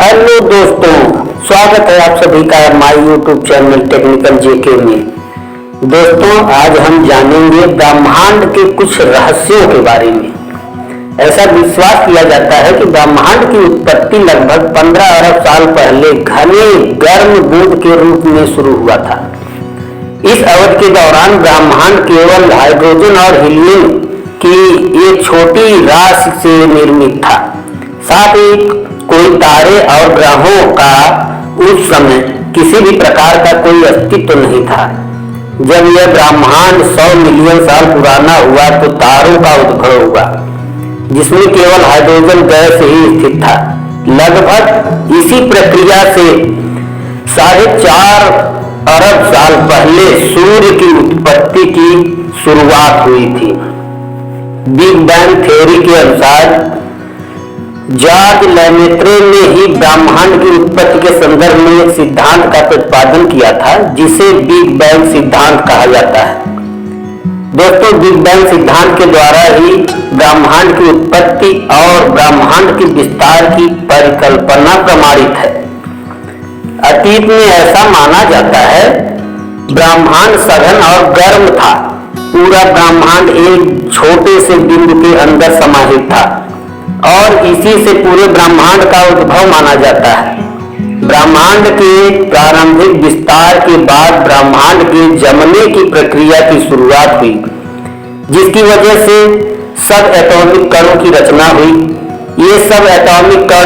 Hello दोस्तों, स्वागत है आप सभी का हमारे यूट्यूब चैनल टेक्निकल जेके में। दोस्तों, आज हम जानेंगे ब्रह्मांड के कुछ रहस्यों के बारे में। ऐसा विश्वास किया जाता है कि ब्रह्मांड की उत्पत्ति लगभग 15 अरब साल पहले घने गर्म बूंद के रूप में शुरू हुआ था। इस अवधि के दौरान ब्रह्मांड केवल हाइड्रोजन और हीलियम की एक छोटी राशि से निर्मित था। साथ ही कोई तारे और ग्रहों का उस समय किसी भी प्रकार का कोई अस्तित्व नहीं था। जब यह ब्रह्मांड 100 मिलियन साल पुराना हुआ तो तारों का उद्भव हुआ, जिसमें केवल हाइड्रोजन गैस ही स्थित था। लगभग इसी प्रक्रिया से 4.5 अरब साल पहले सूर्य की उत्पत्ति की शुरुआत हुई थी। बिग बैंग थ्योरी के अनुसार जॉर्ज लेमेत्रे ने ही ब्रह्मांड की उत्पत्ति के संदर्भ में एक सिद्धांत का प्रतिपादन किया था, जिसे बिग बैंग सिद्धांत कहा जाता है। दोस्तों, बिग बैंग सिद्धांत के द्वारा ही ब्रह्मांड की उत्पत्ति और ब्रह्मांड के विस्तार की परिकल्पना प्रमाणित है। अतीत में ऐसा माना जाता है ब्रह्मांड सघन और गर्म था। पूरा ब्रह्मांड एक छोटे से बिंदु के अंदर समाहित था और इसी से पूरे ब्रह्मांड का उद्भव माना जाता है। ब्रह्मांड के प्रारंभिक विस्तार के बाद ब्रह्मांड के जमने की प्रक्रिया की शुरुआत हुई, जिसकी वजह से सब एटॉमिक कणों की रचना हुई। ये सब एटॉमिक कण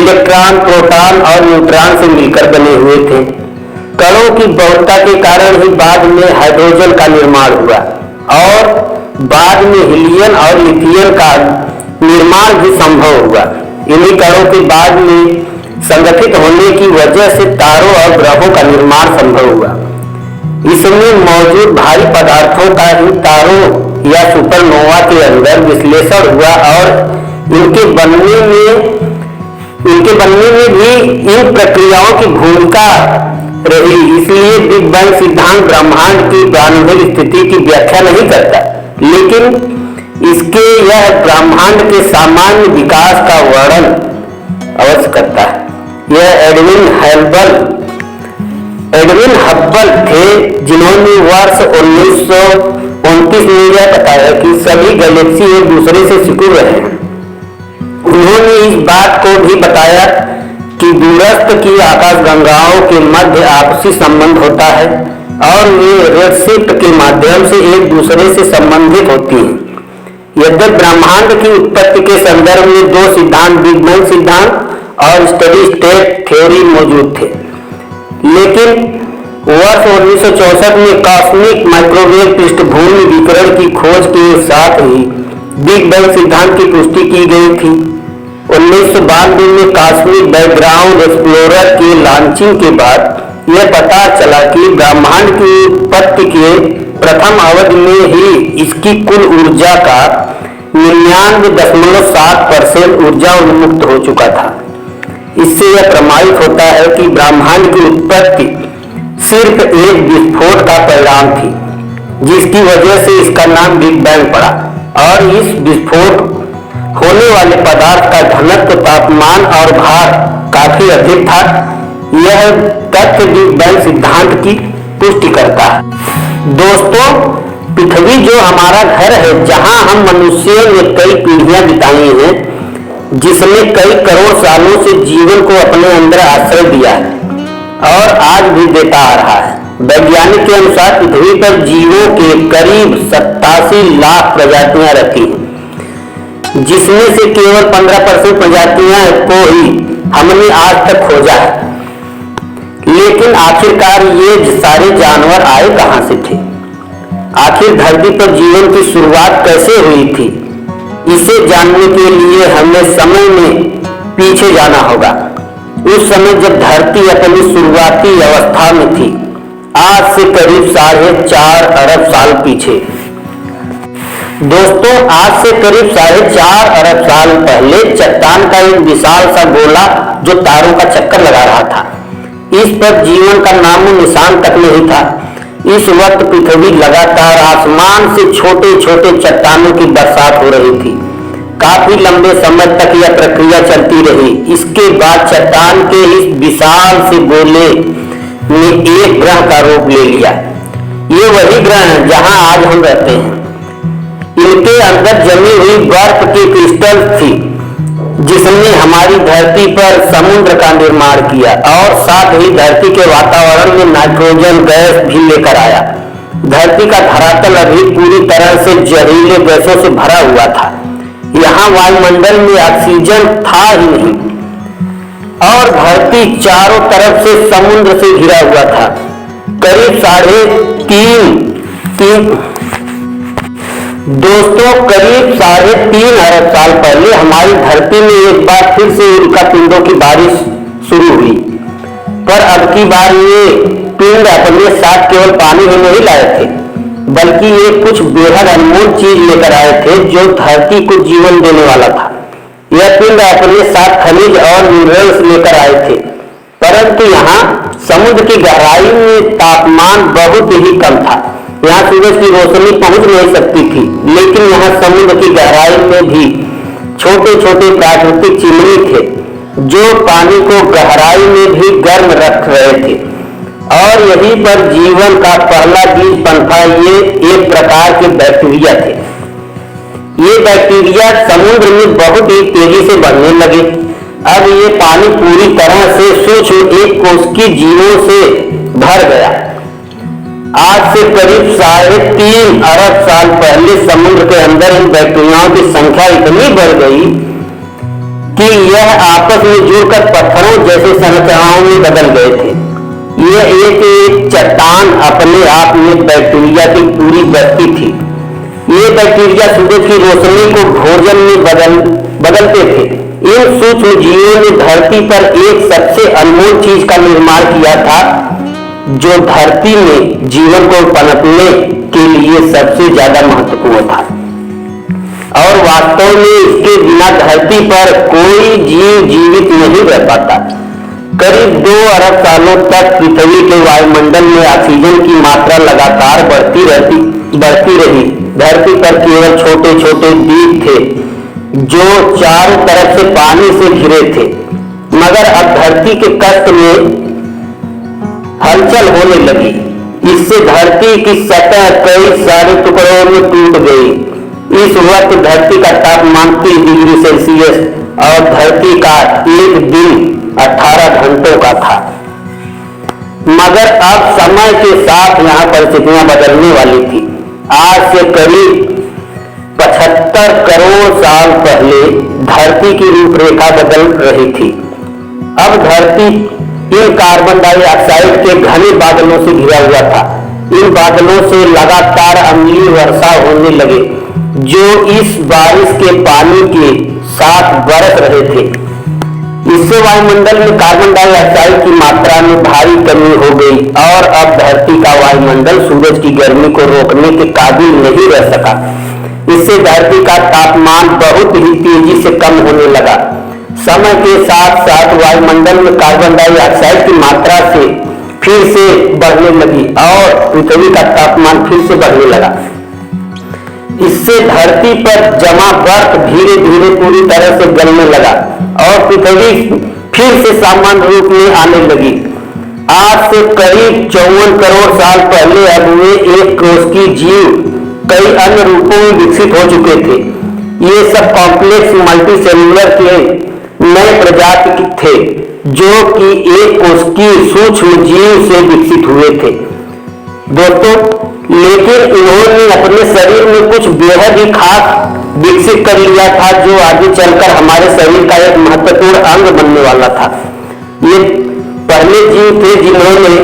इलेक्ट्रॉन, प्रोटॉन और न्यूट्रॉन से मिलकर बने हुए थे। कणों की बहुलता के कारण ही बाद में हाइड्रोजन का निर्माण हुआ और बाद में हीलियम और लिथियम का निर्माण भी संभव हुआ। इन्हीं कणों के बाद में संगठित होने की वजह से तारों और ग्रहों का निर्माण संभव हुआ। इसमें मौजूद भारी पदार्थों का ही तारों या सुपरनोवा के अंदर विश्लेषण हुआ और इनके बनने में भी इन प्रक्रियाओं की भूमिका रही। इसलिए बिग बैंग सिद्धांत ब्रह्मांड की प्रारंभिक स्थिति की व्याख्या नहीं करता, लेकिन इसके यह ब्रह्मांड के सामान्य विकास का वर्णन अवश्य करता है। यह एडविन हब्बल थे, जिन्होंने वर्ष 1929 में यह बताया कि सभी गैलेक्सी एक दूसरे से सिकुड़ रहे हैं। उन्होंने इस बात को भी बताया कि दूरस्थ की आकाशगंगाओं के मध्य आपसी संबंध होता है और वे रेडशिफ्ट के माध्यम से एक दूसरे से संबंधित होती हैं। यद्यपि ब्रह्मांड की उत्पत्ति के संदर्भ में दो सिद्धांत, बिग बैंग सिद्धांत और स्टेडी स्टेट थ्योरी मौजूद थे, लेकिन वर्ष 1964 में कॉस्मिक माइक्रोवेव पृष्ठभूमि विकिरण की खोज के साथ ही बिग बैंग सिद्धांत की पुष्टि की गई थी। 1992 में कॉस्मिक बैकग्राउंड एक्सप्लोरर के लॉन्चिंग के बाद यह पता चला कि ब्रह्मांड की उत्पत्ति के प्रथम अवधि में ही इसकी कुल ऊर्जा का 99.7% ऊर्जा उन्मुक्त हो चुका था। इससे यह प्रमाणित होता है कि ब्रह्मांड की उत्पत्ति सिर्फ एक विस्फोट का परिणाम थी, जिसकी वजह से इसका नाम बिग बैंग पड़ा। और इस विस्फोट होने वाले पदार्थ का घनत्व, तापमान और भार काफी अधिक था। यह तथ्य बिग बैंग सिद्धांत की पुष्टि करता है। दोस्तों, पृथ्वी जो हमारा घर है, जहां हम मनुष्यों ने कई पीढ़ियां बिताई हैं, जिसने कई करोड़ सालों से जीवन को अपने अंदर आश्रय दिया है और आज भी देता आ रहा है। वैज्ञानिक के अनुसार पृथ्वी पर जीवों के करीब 87 लाख प्रजातियां रहती हैं, जिसमें से केवल 15% प्रजातियां को ही हमने आज तक खोजा है। लेकिन आखिरकार ये सारे जानवर आए कहां से थे? आखिर धरती पर जीवन की शुरुआत कैसे हुई थी? इसे जानने के लिए हमें समय में पीछे जाना होगा, उस समय जब धरती अपनी शुरुआती अवस्था में थी, आज से करीब 4.5 अरब साल पीछे। दोस्तों, आज से करीब 4.5 अरब साल पहले चट्टान का एक विशाल सा गोला जो तारों का चक्कर लगा रहा था, इस पर जीवन का नामो निशान तक नहीं था। इस वक्त पृथ्वी लगातार आसमान से छोटे छोटे चट्टानों की बरसात हो रही थी, काफी लंबे समय तक यह प्रक्रिया चलती रही। इसके बाद चट्टान के इस विशाल से गोले ने एक ग्रह का रूप ले लिया। ये वही ग्रह है जहां आज हम रहते हैं। इनके अंदर जमी हुई बर्फ की क्रिस्टल थी जिसने हमारी धरती पर समुद्र का निर्माण किया और साथ ही धरती के वातावरण में नाइट्रोजन गैस भी लेकर आया। धरती का धरातल अभी पूरी तरह से जहरीले गैसों से भरा हुआ था। यहाँ वायुमंडल में ऑक्सीजन था ही नहीं और धरती चारों तरफ से समुद्र से घिरा हुआ था। करीब 3.5 अरब साल पहले हमारी धरती में एक बार फिर से उल्कापिंडों की बारिश शुरू हुई, पर अब की बार ये पिंड अपने साथ केवल पानी ही नहीं लाए थे, बल्कि ये कुछ बेहद अनमोल चीज लेकर आए थे जो धरती को जीवन देने वाला था। यह पिंड अपने साथ खनिज और मिनरल्स लेकर आए थे, परंतु यहाँ समुद्र की गहराई में तापमान बहुत ही कम था। यहाँ सूरज की रोशनी पहुंच नहीं सकती थी, लेकिन यहाँ समुद्र की गहराई में भी छोटे छोटे प्राकृतिक चिमनी थे जो पानी को गहराई में भी गर्म रख रहे थे और यहीं पर जीवन का पहला बीज पनपा। ये एक प्रकार के बैक्टीरिया थे। ये बैक्टीरिया समुद्र में बहुत ही तेजी से बढ़ने लगे। अब ये पानी पूरी तरह से सूक्ष्म एक कोशिकीय जीवों से भर गया। आज से करीब 3.5 अरब साल पहले समुद्र के अंदर इन बैक्टीरियाओं की संख्या इतनी बढ़ गई कि यह आपस में जुड़कर पत्थरों जैसे संरचनाओं में बदल गए थे। यह एक चट्टान अपने आप में बैक्टीरिया की पूरी बस्ती थी। ये बैक्टीरिया सूरज की रोशनी को भोजन में बदलते थे। इन सूक्ष्म जीवों ने धरती पर एक सबसे अनमोल चीज का निर्माण किया था जो धरती में जीवन को पनपने के लिए सबसे ज्यादा महत्वपूर्ण था और वास्तव में इसके बिना धरती पर कोई जीव जीवित नहीं रह पाता। करीब 2 अरब सालों तक पृथ्वी के वायुमंडल में ऑक्सीजन की मात्रा लगातार बढ़ती रही। धरती पर केवल छोटे छोटे द्वीप थे जो चारों तरफ से पानी से घिरे थे, मगर अब धरती के कष्ट में हलचल होने लगी। इससे धरती की सतह कई सारे टुकड़ों में टूट गई। इस वक्त धरती का तापमान 30 डिग्री सेल्सियस और धरती का एक दिन 18 घंटों का था। मगर अब समय के साथ यहाँ परिस्थितियां बदलने वाली थी। आज से करीब 75 करोड़ साल पहले धरती की रूपरेखा बदल रही थी। अब धरती इन कार्बन डाइऑक्साइड के घने बादलों से घिरा हुआ था। इन बादलों से लगातार अम्लीय वर्षा होने लगे जो इस बारिश के पानी के साथ बरस रहे थे। इससे वायुमंडल में कार्बन डाइऑक्साइड की मात्रा में भारी कमी हो गई और अब धरती का वायुमंडल सूरज की गर्मी को रोकने के काबिल नहीं रह सका। इससे धरती का तापमान बहुत ही तेजी से कम होने लगा। समय के साथ साथ वायुमंडल में कार्बन डाइऑक्साइड की मात्रा से फिर से बढ़ने लगी और पृथ्वी का तापमान फिर से बढ़ने लगा। इससे धरती पर जमा बर्फ धीरे धीरे पूरी तरह से गलने लगा और पृथ्वी फिर से सामान्य रूप में आने लगी। आज से करीब 54 करोड़ साल पहले अब वे एक कोशिकीय जीव कई अन्य रूपों में विकसित हो चुके थे। ये सब कॉम्प्लेक्स मल्टीसेलुलर के नए प्रजाति थे जो कि एक कोशिकीय सूक्ष्म जीव से विकसित हुए थे दोस्तों। लेकिन इन्होंने अपने शरीर में कुछ बेहद ही खास विकसित कर लिया था जो आगे चलकर हमारे शरीर का एक महत्वपूर्ण अंग बनने वाला था। ये पहले जीव थे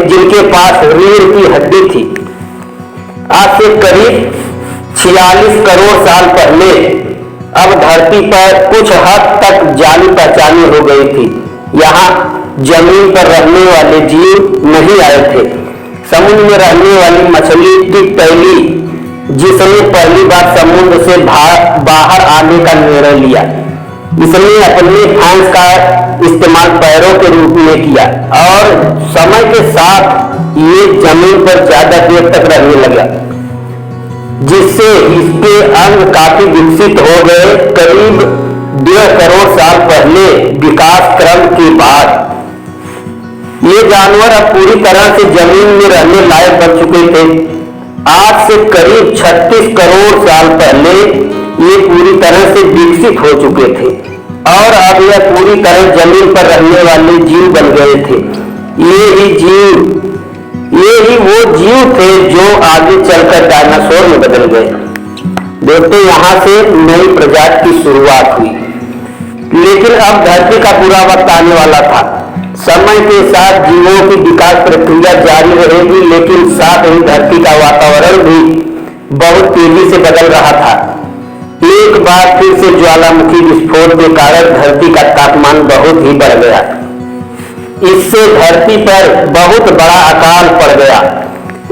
जिनके पास रीढ़ की हड्डी थी। आज से करीब 46 करोड़ साल पहले अब धरती पर कुछ हद तक जानी पहचानी हो गई थी। यहाँ जमीन पर रहने वाले जीव नहीं आए थे। समुद्र में रहने वाली मछली टिकटैली जिसने पहली बार समुद्र से बाहर आने का निर्णय लिया, इसने अपने फैंस का इस्तेमाल पैरों के रूप में किया और समय के साथ ये जमीन पर ज्यादा देर तक रहने लगा। जिससे इसके अंग काफी विकसित हो गए। करीब 1.5 करोड़ साल पहले विकास क्रम के बाद ये जानवर अब पूरी तरह से जमीन में रहने लायक बन चुके थे। आज से करीब 36 करोड़ साल पहले ये पूरी तरह से विकसित हो चुके थे और अब यह पूरी तरह जमीन पर रहने वाले जीव बन गए थे। ये ही वो जीव थे जो आगे चलकर डायनासोर में बदल गए। दोस्तों, यहाँ से नई प्रजाति की शुरुआत हुई, लेकिन अब धरती का पूरा वक्त आने वाला था। समय के साथ जीवों की विकास प्रक्रिया जारी रहेगी, लेकिन साथ ही धरती का वातावरण भी बहुत तेजी से बदल रहा था। एक बार फिर से ज्वालामुखी विस्फोट के कारण धरती का तापमान बहुत ही बढ़ गया। इससे धरती पर बहुत बड़ा अकाल पड़ गया।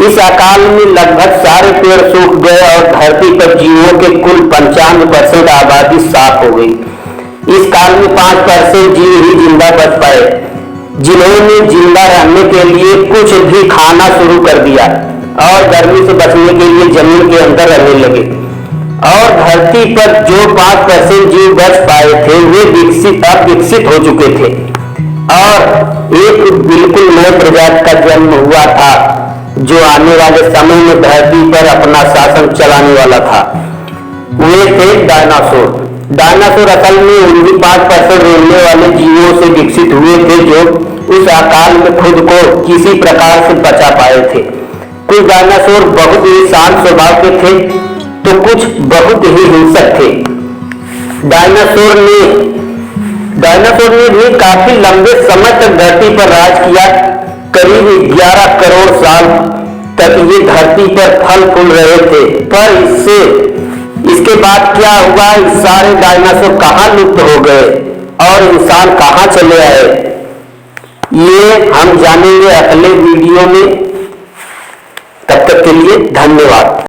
इस अकाल में लगभग सारे पेड़ सूख गए और धरती पर जीवों के कुल 95% आबादी साफ हो गई। इस काल में 5% जीव ही जिंदा बच पाए, जिन्होंने जिंदा रहने के लिए कुछ भी खाना शुरू कर दिया और गर्मी से बचने के लिए जमीन के अंदर रहने लगे। और धरती पर जो 5% जीव बच पाए थे वे अब विकसित हो चुके थे और एक बिल्कुल नए प्रजाति का जन्म हुआ था जो आने वाले समय में धरती पर अपना शासन चलाने वाला था। वे थे डायनासोर। डायनासोर असल में उन्हीं 5% रेंगने वाले जीवों से विकसित हुए थे जो उस अकाल में खुद को किसी प्रकार से बचा पाए थे। कुछ डायनासोर बहुत ही शांत स्वभाव के थे तो कुछ बहुत ही हिंसक थे। डायनासोर ने भी काफी लंबे समय तक धरती पर राज किया। करीब 11 करोड़ साल तक ये धरती पर फल फूल रहे थे, पर इसके बाद क्या हुआ? सारे डायनासोर कहाँ लुप्त हो गए और इंसान कहाँ चले आए, ये हम जानेंगे अगले वीडियो में। तब तक के लिए धन्यवाद।